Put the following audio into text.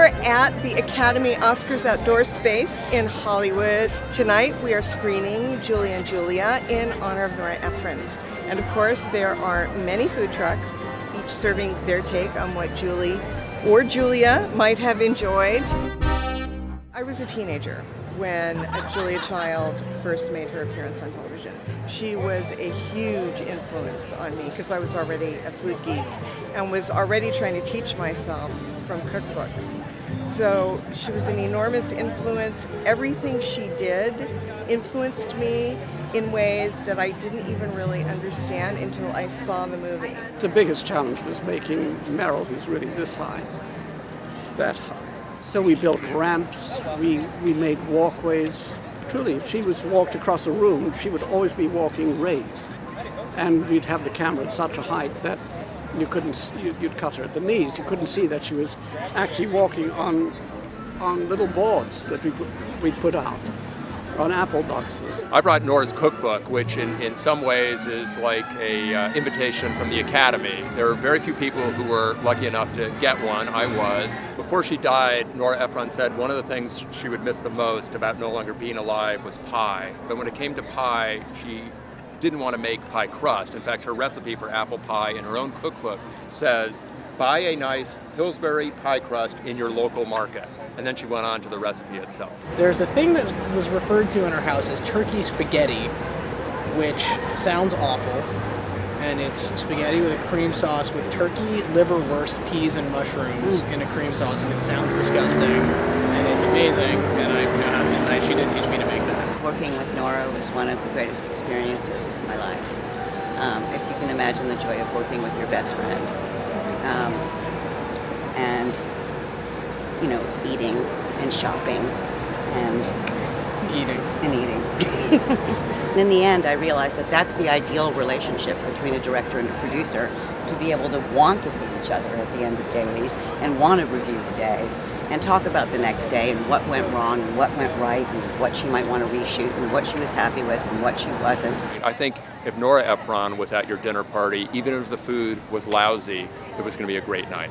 are at the Academy Oscars Outdoor Space in Hollywood. Tonight we are screening Julie and Julia in honor of Nora Ephron. And of course there are many food trucks, each serving their take on what Julie or Julia might have enjoyed. I was a teenager when Julia Child first made her appearance on television. She was a huge influence on me because I was already a food geek and was already trying to teach myself from cookbooks. So she was an enormous influence. Everything she did influenced me in ways that I didn't even really understand until I saw the movie. The biggest challenge was making Meryl, who's really this high, that high. So we built ramps, we made walkways. Truly, if she was walked across a room, she would always be walking raised. And we'd have the camera at such a height that you couldn't, you'd cut her at the knees. You couldn't see that she was actually walking on little boards that we'd put out on apple boxes. I brought Nora's cookbook, which in some ways is like a invitation from the Academy. There are very few people who were lucky enough to get one. I was. Before she died, Nora Ephron said one of the things she would miss the most about no longer being alive was pie. But when it came to pie, she didn't want to make pie crust. In fact, her recipe for apple pie in her own cookbook says, buy a nice Pillsbury pie crust in your local market. And then she went on to the recipe itself. There's a thing that was referred to in our house as turkey spaghetti, which sounds awful. And it's spaghetti with a cream sauce with turkey, liverwurst, peas, and mushrooms in a cream sauce. And it sounds disgusting, and it's amazing. And she did teach me to make that. Working with Nora was one of the greatest experiences of my life. If you can imagine the joy of working with your best friend. And eating and shopping and eating. In the end, I realized that that's the ideal relationship between a director and a producer, to be able to want to see each other at the end of dailies and want to review the day and talk about the next day and what went wrong and what went right and what she might want to reshoot and what she was happy with and what she wasn't. I think if Nora Ephron was at your dinner party, even if the food was lousy, it was going to be a great night.